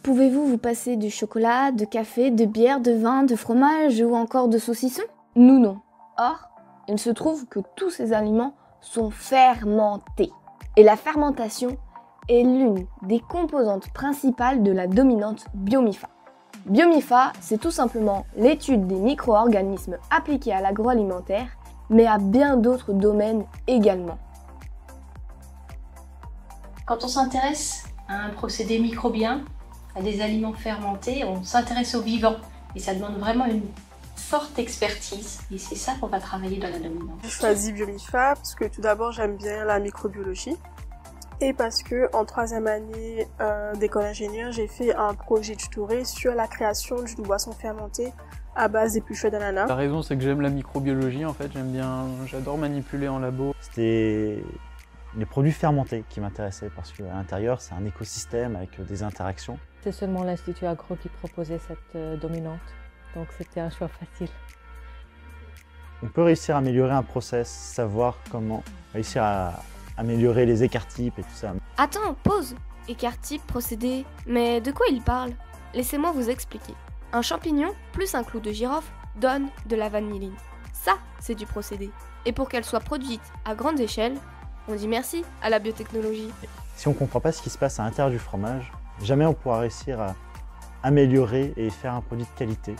Pouvez-vous vous passer de chocolat, de café, de bière, de vin, de fromage ou encore de saucisson? Nous non. Or, il se trouve que tous ces aliments sont fermentés. Et la fermentation est l'une des composantes principales de la dominante Biomifa. Biomifa, c'est tout simplement l'étude des micro-organismes appliqués à l'agroalimentaire, mais à bien d'autres domaines également. Quand on s'intéresse à un procédé microbien, à des aliments fermentés, on s'intéresse au vivant. Et ça demande vraiment une forte expertise. Et c'est ça qu'on va travailler dans la dominante. J'ai choisi Biomifa parce que tout d'abord, j'aime bien la microbiologie. Et parce que en 3e année d'école d'ingénieur, j'ai fait un projet tutoré sur la création d'une boisson fermentée à base d'épluchures d'ananas. La raison, c'est que j'aime la microbiologie, en fait, j'adore manipuler en labo. C'était les produits fermentés qui m'intéressaient parce qu'à l'intérieur, c'est un écosystème avec des interactions. C'est seulement l'Institut Agro qui proposait cette dominante, donc c'était un choix facile. On peut réussir à améliorer un process, savoir comment réussir à améliorer les écart-types et tout ça. Attends, pause! Écart-type, procédé... Mais de quoi il parle? Laissez-moi vous expliquer. Un champignon plus un clou de girofle donne de la vanilline. Ça, c'est du procédé. Et pour qu'elle soit produite à grande échelle, on dit merci à la biotechnologie. Si on ne comprend pas ce qui se passe à l'intérieur du fromage, jamais on pourra réussir à améliorer et faire un produit de qualité.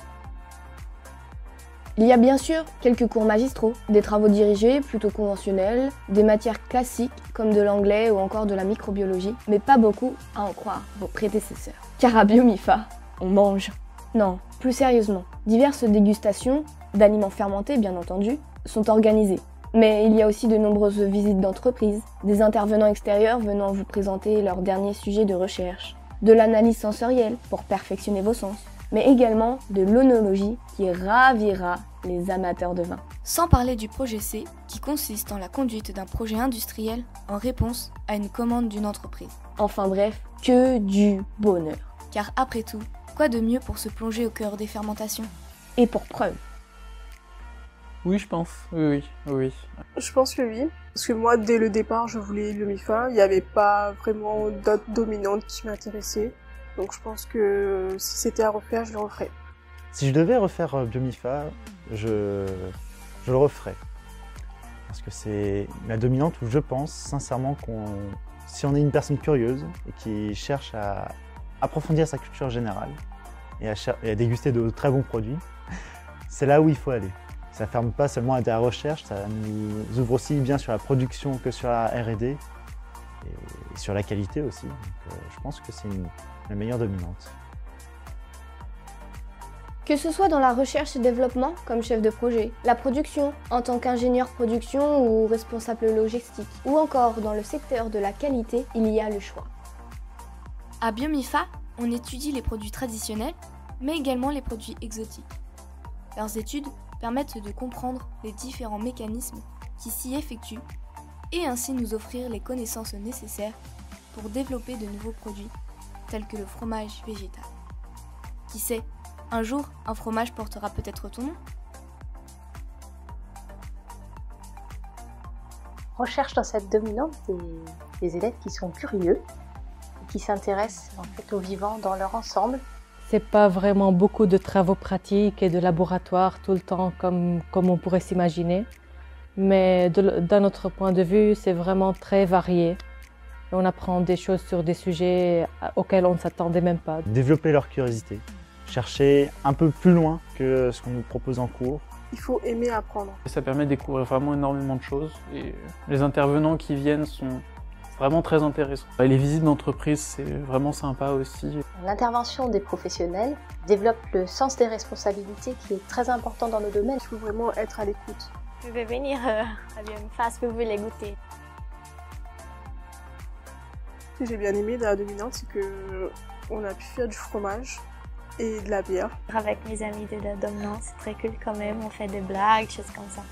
Il y a bien sûr quelques cours magistraux, des travaux dirigés plutôt conventionnels, des matières classiques comme de l'anglais ou encore de la microbiologie, mais pas beaucoup à en croire vos prédécesseurs. Car à Biomifa, on mange. Non, plus sérieusement, diverses dégustations, d'aliments fermentés bien entendu, sont organisées. Mais il y a aussi de nombreuses visites d'entreprise, des intervenants extérieurs venant vous présenter leurs derniers sujets de recherche, de l'analyse sensorielle pour perfectionner vos sens, mais également de l'œnologie qui ravira les amateurs de vin. Sans parler du projet C, qui consiste en la conduite d'un projet industriel en réponse à une commande d'une entreprise. Enfin bref, que du bonheur. Car après tout, quoi de mieux pour se plonger au cœur des fermentations? Et pour preuve. Oui, je pense. Oui. Je pense que oui. Parce que moi, dès le départ, je voulais Biomifa. Il n'y avait pas vraiment d'autres dominantes qui m'intéressaient. Donc je pense que si c'était à refaire, je le referais. Si je devais refaire Biomifa, je le referais. Parce que c'est la dominante où je pense sincèrement si on est une personne curieuse et qui cherche à approfondir sa culture générale et à déguster de très bons produits, c'est là où il faut aller. Ça ne ferme pas seulement à la recherche, ça nous ouvre aussi bien sur la production que sur la R&D et sur la qualité aussi. Donc, je pense que c'est la meilleure dominante. Que ce soit dans la recherche et développement comme chef de projet, la production en tant qu'ingénieur production ou responsable logistique, ou encore dans le secteur de la qualité, il y a le choix. À Biomifa, on étudie les produits traditionnels, mais également les produits exotiques. Leurs études permettent de comprendre les différents mécanismes qui s'y effectuent et ainsi nous offrir les connaissances nécessaires pour développer de nouveaux produits tels que le fromage végétal. Qui sait, un jour, un fromage portera peut-être ton nom. Recherche dans cette dominante des élèves qui sont curieux et qui s'intéressent en fait au vivant dans leur ensemble. C'est pas vraiment beaucoup de travaux pratiques et de laboratoires tout le temps comme on pourrait s'imaginer. Mais d'un autre point de vue, c'est vraiment très varié. On apprend des choses sur des sujets auxquels on ne s'attendait même pas. Développer leur curiosité, chercher un peu plus loin que ce qu'on nous propose en cours. Il faut aimer apprendre. Ça permet de découvrir vraiment énormément de choses et les intervenants qui viennent sont vraiment très intéressants. Et les visites d'entreprise, c'est vraiment sympa aussi. L'intervention des professionnels développe le sens des responsabilités qui est très important dans nos domaines. Il faut vraiment être à l'écoute. Vous pouvez venir à Biomifa si vous voulez goûter. Ce que j'ai bien aimé dans la dominante, c'est qu'on a pu faire du fromage et de la bière. Avec mes amis de la dominante, c'est très cool quand même, on fait des blagues, choses comme ça.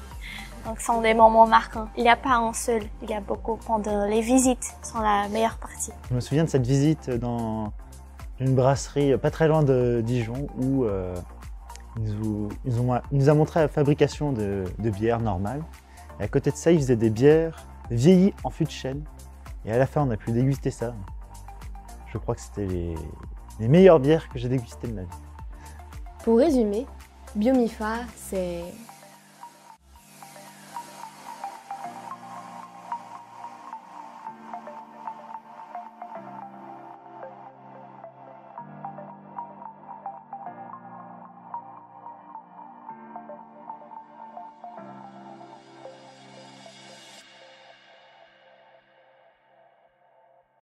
Donc ce sont des moments marquants. Il n'y a pas un seul, il y a beaucoup. Pendant les visites sont la meilleure partie. Je me souviens de cette visite dans une brasserie pas très loin de Dijon où ils nous a montré la fabrication de bières normales. Et à côté de ça, ils faisaient des bières vieillies en fût de chêne. Et à la fin, on a pu déguster ça. Je crois que c'était les meilleures bières que j'ai dégustées de ma vie. Pour résumer, Biomifa, c'est